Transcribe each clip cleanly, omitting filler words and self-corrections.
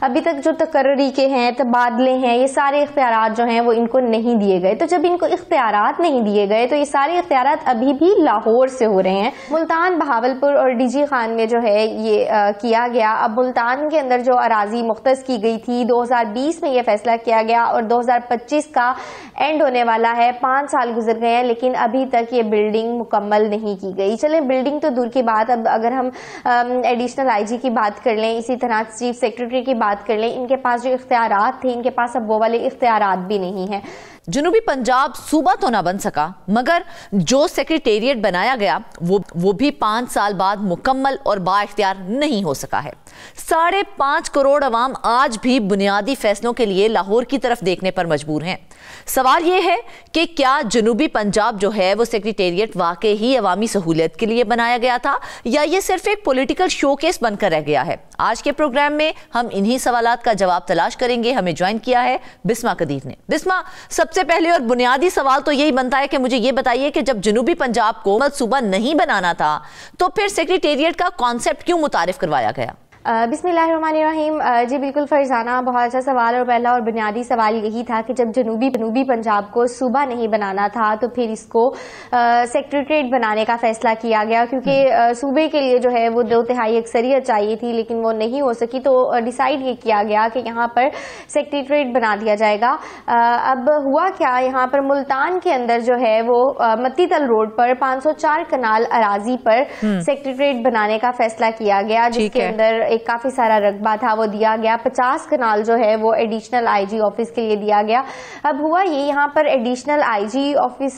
अभी तक जो तकर्री के हैं, तबादले हैं, ये सारे इख्तियारात जो हैं वो इनको नहीं दिए गए। तो जब इनको इख्तियारात नहीं दिए गए तो ये सारे इख्तियारात अभी भी लाहौर से हो रहे हैं। मुल्तान, बहावलपुर और डीजी खान में जो है ये किया गया। अब मुल्तान के अंदर जो अराजी मुख्तस की गई थी 2020 में ये फैसला किया गया और 2025 का एंड होने वाला है। 5 साल गुजर गए हैं लेकिन अभी तक ये बिल्डिंग मुकम्मल नहीं की गई। चलें, बिल्डिंग तो दूर की बात, अब अगर हम एडिशनल आईजी की बात कर लें, इसी तरह चीफ सेक्रेटरी की बात कर लें, इनके पास जो इख्तियारात थे, इनके पास अब वो वाले इख्तियारात भी नहीं है। जनूबी पंजाब सूबा तो ना बन सका, मगर जो सेक्रेटेरिएट बनाया गया वो भी 5 साल बाद मुकम्मल और बाइख्तियार नहीं हो सका है। 5.5 करोड़ अवाम आज भी बुनियादी फैसलों के लिए लाहौर की तरफ देखने पर मजबूर हैं। सवाल यह है कि क्या जनूबी पंजाब जो है वो सेक्रेटेरिएट वाकई ही अवामी सहूलियत के लिए बनाया गया था या ये सिर्फ एक पॉलिटिकल शोकेस बनकर रह गया है? आज के प्रोग्राम में हम इन्हीं सवालात का जवाब तलाश करेंगे। हमें ज्वाइन किया है बिस्मा कदीर ने। बिस्मा, सबसे पहले और बुनियादी सवाल तो यही बनता है कि मुझे ये बताइए कि जब जनूबी पंजाब को सूबा नहीं बनाना था तो फिर सेक्रेटेरिएट का कॉन्सेप्ट क्यों मुतारिफ करवाया गया? बिस्मिल्लाहिर्रहमानिर्रहीम। जी बिल्कुल फरजाना, बहुत अच्छा सवाल। और पहला और बुनियादी सवाल यही था कि जब जनूबी पंजाब को सूबा नहीं बनाना था तो फिर इसको सेक्रेटरीट बनाने का फैसला किया गया, क्योंकि सूबे के लिए जो है वो 2/3 अक्सरियत चाहिए थी लेकिन वो नहीं हो सकी। तो डिसाइड ये किया गया कि यहाँ पर सेक्रेटरीट बना दिया जाएगा। अब हुआ क्या, यहाँ पर मुल्तान के अंदर जो है वो मत्तीतल रोड पर 504 कनाल अराजी पर सेक्रेटरीट बनाने का फैसला किया गया, जिसके अंदर एक काफी सारा रकबा था वो दिया गया। 50 कनाल जो है वो एडिशनल आईजी ऑफिस के लिए दिया गया। अब हुआ ये, यहाँ पर additional IG office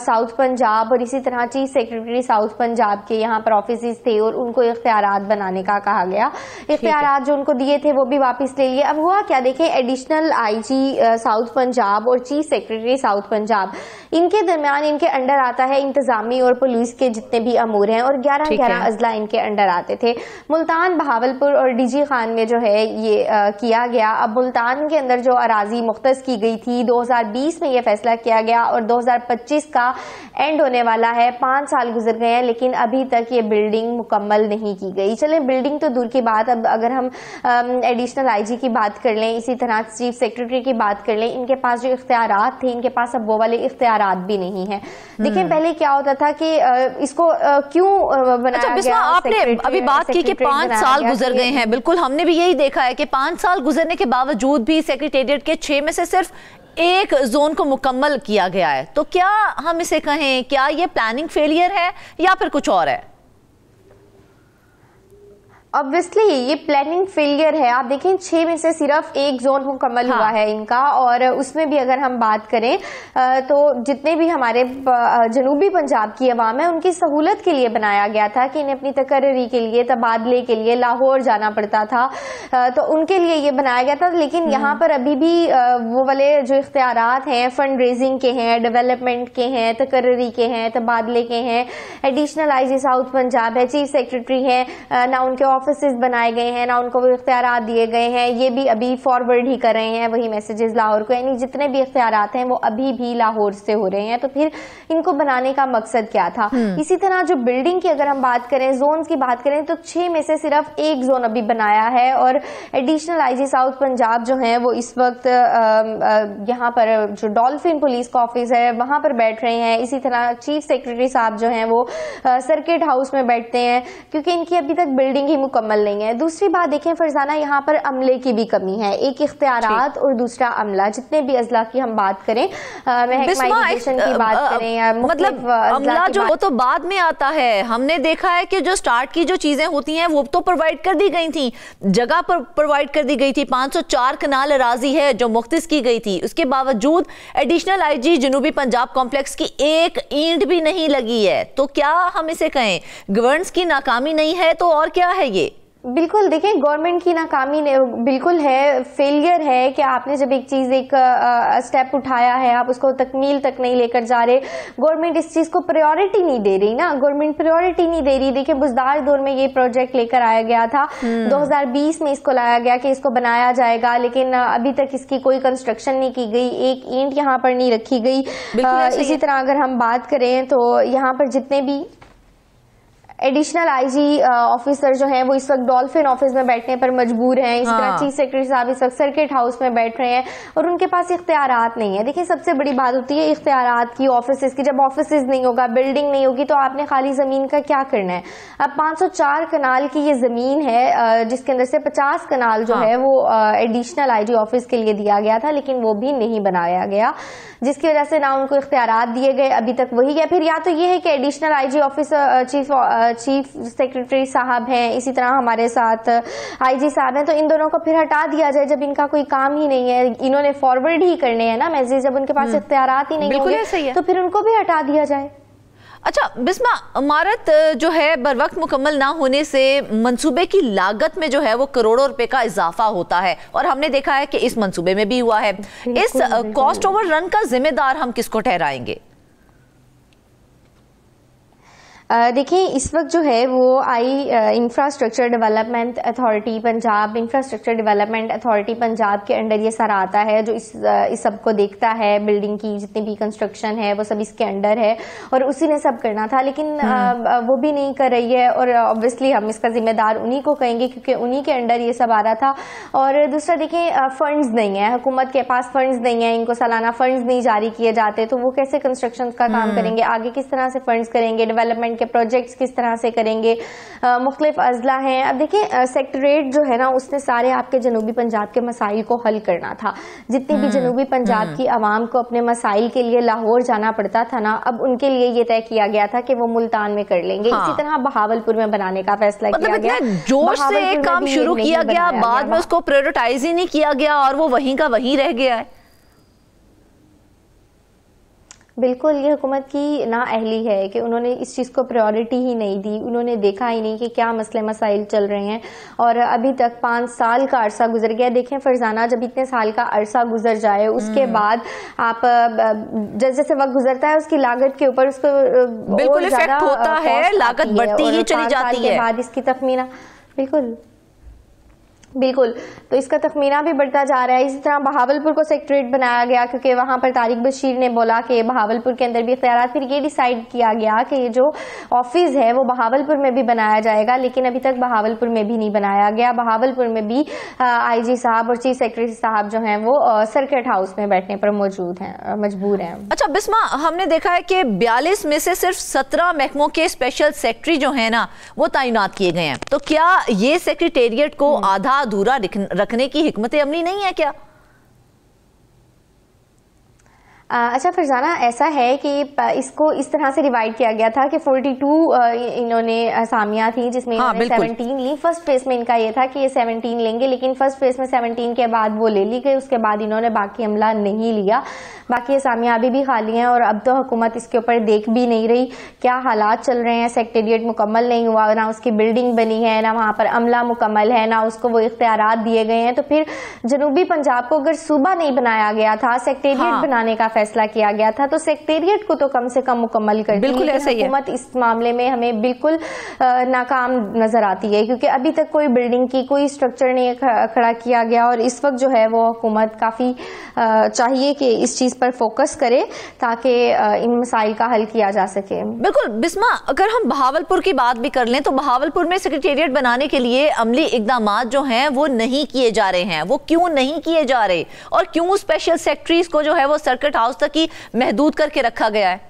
south Punjab और इसी तरह चीफ सेक्रेटरी साउथ पंजाब के यहाँ पर ऑफिस थे और उनको इख्तियारात बनाने का कहा गया। इख्तियारात जो उनको दिए थे वो भी वापस ले लिए। अब हुआ क्या, देखें, एडिशनल आईजी साउथ पंजाब और चीफ सेक्रेटरी साउथ पंजाब, इनके दरमियान इनके अंडर आता है इंतजामी और पुलिस के जितने भी अमूर हैं और 11 अजला इनके अंडर आते थे। मुल्तान, बहावलपुर और डीजी खान में जो है ये किया गया। अब मुल्तान के अंदर जो अराजी मुख्तस की गई थी 2020 में ये फैसला किया गया और 2025 का एंड होने वाला है। 5 साल गुजर गए हैं लेकिन अभी तक ये बिल्डिंग मुकम्मल नहीं की गई। चलें, बिल्डिंग तो दूर की बात, अब अगर हम एडिशनल आईजी की बात कर लें, इसी तरह चीफ सेक्रेटरी की बात कर लें, इनके पास जो इख्तियारात थे, इनके पास अब वो वाले इख्तियारात भी नहीं है। देखिए, पहले क्या होता था कि इसको क्यों बनाया गया। आपने अभी बात की कि 5 साल गुजर गए हैं, बिल्कुल हमने भी यही देखा है कि 5 साल गुजरने के बावजूद भी सेक्रेटेरिएट के 6 में से सिर्फ एक जोन को मुकम्मल किया गया है। तो क्या हम इसे कहें, क्या ये प्लानिंग फेलियर है या फिर कुछ और है? ऑब्वियसली ये प्लानिंग फेलियर है। आप देखें, 6 में से सिर्फ एक जोन मुकम्मल हुआ है इनका, और उसमें भी अगर हम बात करें तो जितने भी हमारे जनूबी पंजाब की अवाम है उनकी सहूलत के लिए बनाया गया था कि इन्हें अपनी तकर्री के लिए, तबादले के लिए लाहौर जाना पड़ता था, तो उनके लिए ये बनाया गया था। लेकिन यहाँ पर अभी भी वो वाले जो इख्तियारात हैं, फंड रेजिंग के हैं, डेवलपमेंट के हैं, तकर्री के हैं, तबादले के हैं, एडिशनल आईजी साउथ पंजाब है, चीफ सेक्रेटरी है, ना उनके ऑफिसेज बनाए गए हैं, ना उनको वो इख्तियारात दिए गए हैं। ये भी अभी फॉरवर्ड ही कर रहे हैं वही मैसेजेस लाहौर को, यानी जितने भी इख्तियारात हैं वो अभी भी लाहौर से हो रहे हैं। तो फिर इनको बनाने का मकसद क्या था? इसी तरह जो बिल्डिंग की अगर हम बात करें, जोन्स की बात करें, तो 6 में से सिर्फ एक जोन अभी बनाया है और एडिशनल आईजी साउथ पंजाब जो है वो इस वक्त यहाँ पर जो डॉल्फिन पुलिस का ऑफिस है वहां पर बैठ रहे हैं। इसी तरह चीफ सेक्रेटरी साहब जो हैं वो सर्किट हाउस में बैठते हैं, क्योंकि इनकी अभी तक बिल्डिंग ही मुकम्मल नहीं है। दूसरी बात देखें फरजाना, यहाँ पर अमले की भी कमी है, एक इख्तियारात और दूसरा अमला। जितने भी अजला की हम बात करें, महकमा एजुकेशन की बात करें, मतलब अमला जो वो तो बाद में आता है। हमने देखा है कि जो स्टार्ट की जो चीजें होती हैं वो तो प्रोवाइड कर दी गई थी, जगह पर प्रोवाइड कर दी गई थी। 504 कनाल अराजी है जो मुख्तिस की गई थी, उसके बावजूद एडिशनल आईजी जनूबी पंजाब कॉम्प्लेक्स की एक ईंट भी नहीं लगी है। तो क्या हम इसे कहें गवर्नेंस की नाकामी नहीं है तो और क्या है ये? बिल्कुल, देखें, गवर्नमेंट की नाकामी बिल्कुल है, फेलियर है कि आपने जब एक चीज एक स्टेप उठाया है आप उसको तकमील तक नहीं लेकर जा रहे। गवर्नमेंट इस चीज को प्रायोरिटी नहीं दे रही ना, गवर्नमेंट प्रायोरिटी नहीं दे रही। देखिए, बुजदार दौर में ये प्रोजेक्ट लेकर आया गया था, 2020 में इसको लाया गया कि इसको बनाया जाएगा, लेकिन अभी तक इसकी कोई कंस्ट्रक्शन नहीं की गई, एक ईंट यहाँ पर नहीं रखी गई। इसी तरह अगर हम बात करें तो यहाँ पर जितने भी एडिशनल आईजी ऑफिसर जो हैं वो इस वक्त डॉल्फिन ऑफिस में बैठने पर मजबूर हैं। इस तरह चीफ सेक्रेटरी साहब इस वक्त सर्किट हाउस में बैठ रहे हैं और उनके पास इख्तियारात नहीं है। देखिए सबसे बड़ी बात होती है इख्तियारात की, ऑफिसेज की। जब ऑफिसेज नहीं होगा, बिल्डिंग नहीं होगी, तो आपने खाली जमीन का क्या करना है। अब 504 कनाल की ये जमीन है जिसके अंदर से 50 कनाल जो है वो एडिशनल आईजी ऑफिस के लिए दिया गया था, लेकिन वो भी नहीं बनाया गया, जिसकी वजह से ना उनको इख्तियारात दिए गए, अभी तक वही है। फिर या तो ये है कि additional IG officer chief secretary साहब हैं, इसी तरह हमारे साथ आईजी साहब हैं, तो इन दोनों को फिर हटा दिया जाए जब इनका कोई काम ही नहीं है, इन्होंने फॉरवर्ड ही करने हैं ना मैसेज, जब उनके पास इख्तियारात ही नहीं होंगे तो फिर उनको भी हटा दिया जाए। अच्छा बिस्मा, इमारत जो है बर वक्त मुकम्मल ना होने से मंसूबे की लागत में जो है वो करोड़ों रुपए का इजाफा होता है, और हमने देखा है कि इस मंसूबे में भी हुआ है। इस कॉस्ट ओवर रन का जिम्मेदार हम किसको ठहराएंगे? देखिए इस वक्त जो है वो infrastructure development authority Punjab, infrastructure development authority Punjab के अंडर ये सर आता है जो इस सब को देखता है। बिल्डिंग की जितनी भी कंस्ट्रक्शन है वो सब इसके अंडर है और उसी ने सब करना था, लेकिन वो भी नहीं कर रही है, और ऑब्वियसली हम इसका जिम्मेदार उन्हीं को कहेंगे क्योंकि उन्हीं के अंडर ये सब आ रहा था। और दूसरा देखिए फंड्स नहीं है, हुकूमत के पास फंड्स नहीं है, इनको सालाना फंड्स नहीं जारी किए जाते, तो वो कैसे कंस्ट्रक्शन का काम करेंगे, आगे किस तरह से फंड्स करेंगे, डेवलपमेंट के प्रोजेक्ट्स किस तरह से करेंगे। मुख्तलिफ अजला हैं। अब देखिए सेक्रेटरीट जो है ना उसने सारे आपके जनूबी पंजाब के मसाइल को हल करना था। जितनी भी जनूबी पंजाब की आवाम को अपने मसाइल के लिए लाहौर जाना पड़ता था ना, अब उनके लिए ये तय किया गया था कि वो मुल्तान में कर लेंगे। इसी तरह बहावलपुर में बनाने का फैसला किया गया। जोश से एक काम शुरू किया गया, बाद में उसको प्रायोरिटाइज ही नहीं किया गया और वो वहीं का वहीं रह गया है। बिल्कुल ये हुकूमत की नाअहली है कि उन्होंने इस चीज़ को प्रायोरिटी ही नहीं दी, उन्होंने देखा ही नहीं कि क्या मसले मसाइल चल रहे हैं। और अभी तक 5 साल का अरसा गुजर गया। देखें फरजाना, जब इतने साल का अरसा गुजर जाए उसके बाद आप जैसे जैसे वक्त गुजरता है उसकी लागत के ऊपर उसको बिल्कुल इफेक्ट होता है, लागत बढ़ती ही चली जाती है। बाद इसकी तखमीना बिल्कुल तो इसका तखमीना भी बढ़ता जा रहा है। इसी तरह बहावलपुर को सेक्रेटरीट बनाया गया क्योंकि वहां पर तारिक बशीर ने बोला कि बहावलपुर के अंदर भी इख्तियारात। फिर ये डिसाइड किया गया कि ये जो ऑफिस है वो बहावलपुर में भी बनाया जाएगा, लेकिन अभी तक बहावलपुर में भी नहीं बनाया गया। बहावलपुर में भी आईजी साहब और चीफ सेक्रेटरी साहब जो हैं वो सर्किट हाउस में बैठने पर मजबूर हैं। अच्छा बिस्मा, हमने देखा है कि 42 में से सिर्फ 17 महकमों के स्पेशल सेक्रेटरी जो है ना वो तैनात किए गए हैं, तो क्या ये सेक्रेटेरिएट को आधा अधूरा रखने की हिकमत अमली नहीं है क्या? अच्छा फरजाना, ऐसा है कि इसको इस तरह से डिवाइड किया गया था कि 42 इन्होंने असामियां थी जिसमें इन्होंने 17 ली। फर्स्ट फेज में इनका ये था कि ये 17 लेंगे, लेकिन फर्स्ट फेज में 17 के बाद वो ले ली गई, उसके बाद इन्होंने बाकी अमला नहीं लिया। बाकी असामियां अभी भी खाली हैं और अब तो हुकूमत इसके ऊपर देख भी नहीं रही क्या हालात चल रहे हैं। सेक्रेटेरिएट मुकम्मल नहीं हुआ, ना उसकी बिल्डिंग बनी है, ना वहां पर अमला मुकम्मल है, ना उसको वो इख्तियारात दिए गए हैं। तो फिर जनूबी पंजाब को अगर सूबा नहीं बनाया गया था, सेक्रेटेरिएट बनाने का फैसला किया गया था, तो सेक्रेटेरिएट को तो कम से कम मुकम्मल कर दी। बिल्कुल ऐसा ही है। हुकूमत इस मामले में हमें बिल्कुल नाकाम नजर आती है क्योंकि अभी तक कोई बिल्डिंग की कोई स्ट्रक्चर नहीं खड़ा किया गया और इस वक्त जो है वो हुकूमत काफी चाहिए कि इस चीज पर फोकस करे ताकि इन मसाइल का हल किया जा सके। बिल्कुल बिस्मा, अगर हम बहावलपुर की बात भी कर लें तो बहावलपुर में सेक्रेटेरिएट बनाने के लिए अमली इकदामात जो हैं वो नहीं किए जा रहे हैं। वो क्यों नहीं किए जा रहे और क्यों स्पेशल सेक्रेटरीज को जो है वो सर्किट हाउस तक ही महदूद करके रखा गया है?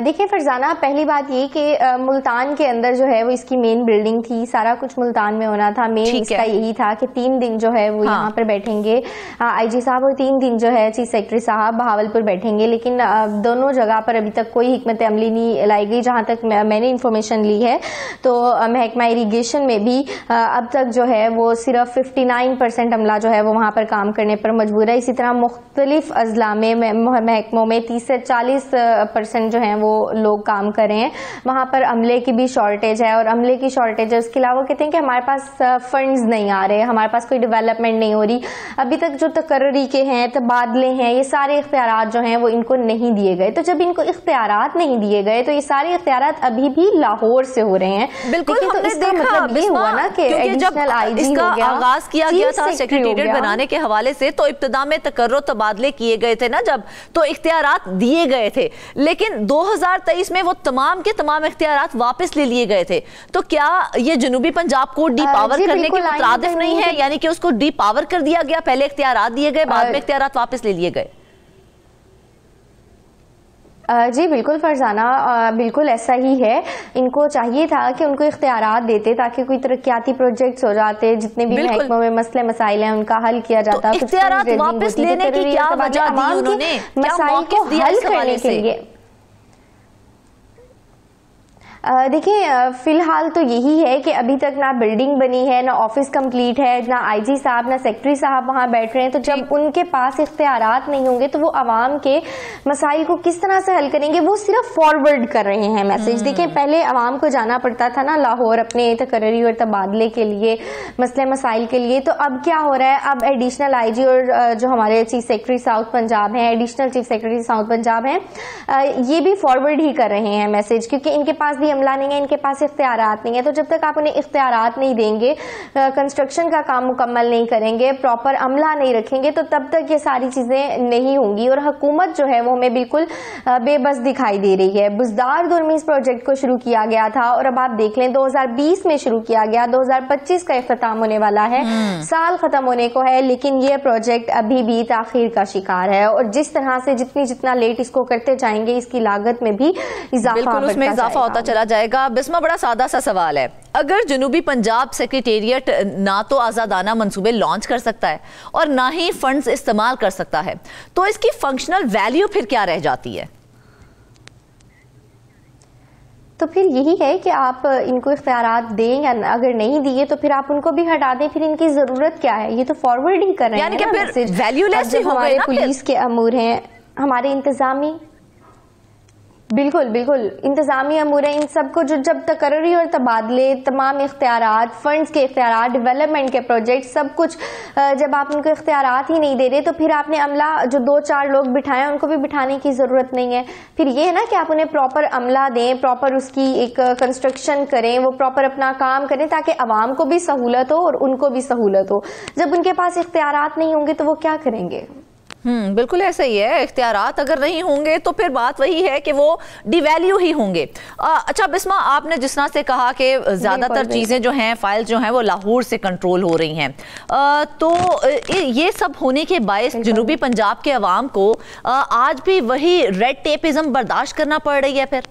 देखिए फरजाना, पहली बात ये कि मुल्तान के अंदर जो है वो इसकी मेन बिल्डिंग थी, सारा कुछ मुल्तान में होना था। मेन इसका यही था कि 3 दिन जो है वो यहाँ पर बैठेंगे आईजी साहब और 3 दिन जो है चीफ सेक्रेटरी साहब बहावलपुर बैठेंगे, लेकिन दोनों जगह पर अभी तक कोई हिकमत अमली नहीं लाई गई। जहाँ तक मैंने इन्फॉर्मेशन ली है तो महकमा इरीगेशन में भी अब तक जो है वो सिर्फ 59% अमला जो है वो वहाँ पर काम करने पर मजबूर है। इसी तरह मुख्तलिफ अजला में महकमों में 30 से 40% जो है वो लोग काम कर रहे हैं। वहां पर अमले की भी शॉर्टेज है और अमले की शॉर्टेज है, उसके अलावा कहते हैं कि हमारे पास फंड्स नहीं आ रहे, हमारे पास कोई डेवलपमेंट नहीं हो रही। अभी तक जो तकर्री के हैं, तबादले हैं, ये सारे इख्तियारात जो हैं वो इनको नहीं दिए गए। तो जब इनको इख्तियारात नहीं दिए गए तो ये सारे इख्तियारात अभी भी लाहौर से हो रहे हैं। बिल्कुल, तो इसका मतलब ये हुआ ना कि एडिशनल आईजी हो गया, आगाज किया गया था सेक्रेटेरिएट बनाने के हवाले से, तो इब्तिदा में तकर्रो तबादले किए गए थे ना जब, तो इख्तियारात दिए गए थे, लेकिन 2023 में वो तमाम के तमाम इख्तियारात वापस ले लिए गए थे, तो क्या ये जनूबी पंजाब को डी पावर करने के मुतरादिफ नहीं है? यानी कि उसको डी पावर कर दिया गया, पहले इख्तियारात दिए गए, बाद में इख्तियारात वापस ले लिए गए। जी बिल्कुल फरजाना, बिल्कुल ऐसा ही है। इनको चाहिए था कि उनको इख्तियारात देते ताकि कोई तरक्याती प्रोजेक्ट्स हो जाते, जितने भी महकमों में मसले मसाइल हैं उनका हल किया जाता। तो इख्तियारात वापस लेने की क्या वजह दी उन्होंने? मसाइल को हल करने के लिए देखिए, फिलहाल तो यही है कि अभी तक ना बिल्डिंग बनी है, ना ऑफिस कंप्लीट है, ना आईजी साहब ना सेक्रेटरी साहब वहां बैठ रहे हैं। तो जब उनके पास इख्तियारात नहीं होंगे तो वो आवाम के मसाइल को किस तरह से हल करेंगे? वो सिर्फ फॉरवर्ड कर रहे हैं मैसेज। देखिए, पहले आवाम को जाना पड़ता था ना लाहौर अपने तकर्री और तबादले के लिए, मसले मसाइल के लिए। तो अब क्या हो रहा है, अब एडिशनल आईजी और जो हमारे चीफ सेक्रेटरी साउथ पंजाब हैं, additional chief secretary south Punjab हैं, ये भी फॉरवर्ड ही कर रहे हैं मैसेज, क्योंकि इनके पास भी अमला नहीं है, इनके पास इख्तियारात नहीं है। तो जब तक आप उन्हें इख्तियारात नहीं देंगे, कंस्ट्रक्शन का काम मुकम्मल नहीं करेंगे, प्रॉपर अमला नहीं रखेंगे, तो तब तक ये सारी चीजें नहीं होंगी। और हुकूमत जो है वो हमें बिल्कुल बेबस दिखाई दे रही है। बुजदार दुर में इस प्रोजेक्ट को शुरू किया गया था और अब आप देख लें 2020 में शुरू किया गया, 2025 का इख्तिताम होने वाला है, साल खत्म होने को है, लेकिन ये प्रोजेक्ट अभी भी ताखीर का शिकार है। और जिस तरह से जितना लेट इसको करते जाएंगे, इसकी लागत में भी इजाफा होता चला जाएगा। बिस्मा, बड़ा सादा सा सवाल है, अगर जनूबी पंजाब सेक्रेटेरिएट ना तो आजादाना मंसूबे लॉन्च कर सकता है और ना ही फंड्स इस्तेमाल कर सकता है, तो इसकी फंक्शनल वैल्यू फिर क्या रह जाती है? तो फिर यही है कि आप इनको इख्तियारात दें, या अगर नहीं दिए तो फिर आप उनको भी हटा दें। फिर इनकी जरूरत क्या है? ये तो फॉरवर्ड ही कर रहे हैं, यानी कि फिर वैल्यूलेस ही हो गए ना। पुलिस के अमूर हैं, हमारे इंतजामी, बिल्कुल बिल्कुल इंतजामी अमूर है, इन सबको जो जब तकर्री और तबादले, तमाम इख्तियारात, फंड्स के इख्तियारात, डेवलपमेंट के प्रोजेक्ट, सब कुछ जब आप उनको इख्तियारात ही नहीं दे रहे, तो फिर आपने अमला जो 2-4 लोग बिठाए उनको भी बिठाने की जरूरत नहीं है। फिर ये है ना कि आप उन्हें प्रॉपर अमला दें, प्रॉपर उसकी एक कंस्ट्रक्शन करें, वो प्रॉपर अपना काम करें, ताकि आवाम को भी सहूलत हो और उनको भी सहूलत हो। जब उनके पास इख्तियारात नहीं होंगे तो वो क्या करेंगे? बिल्कुल ऐसा ही है। इख्तियारात अगर नहीं होंगे तो फिर बात वही है कि वो डिवैल्यू ही होंगे। अच्छा बिस्मा, आपने जिस तरह से कहा कि ज्यादातर चीजें जो हैं, फाइल जो हैं, वो लाहौर से कंट्रोल हो रही हैं, तो ये सब होने के बायस जनूबी पंजाब के अवाम को आज भी वही रेड टेपिज्म बर्दाश्त करना पड़ रही है फिर?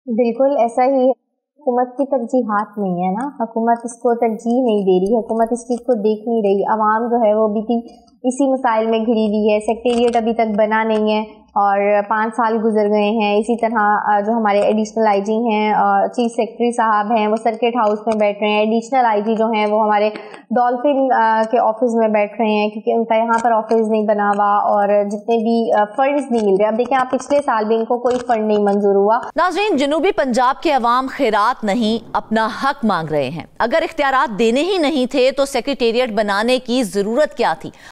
बिल्कुल ऐसा ही है। हुकूमत की तरजीहात नहीं है ना, हुकूमत इसको तरजीह नहीं दे रही, हुकूमत इस चीज़ को देख नहीं रही। आवाम जो है वो भी इसी मसाइल में घिरी हुई है। सेक्रेटेरिएट अभी तक बना नहीं है और 5 साल गुजर गए हैं। इसी तरह जो हमारे एडिशनल आईजी हैं, चीफ सेक्रेटरी साहब हैं, वो सर्किट हाउस में बैठ रहे हैं। एडिशनल आईजी जो हैं वो हमारे डॉल्फिन के ऑफिस में बैठ रहे हैं, क्योंकि उनका यहाँ पर ऑफिस नहीं बना हुआ और जितने भी फंड्स नहीं मिल रहे। अब देखें, आप पिछले साल भी इनको कोई फंड नहीं मंजूर हुआ। नाज़रीन, जनूबी पंजाब के अवाम खैरात नहीं, अपना हक मांग रहे हैं। अगर इख्तियारात देने ही नहीं थे तो सेक्रेटेरिएट बनाने की जरूरत क्या थी?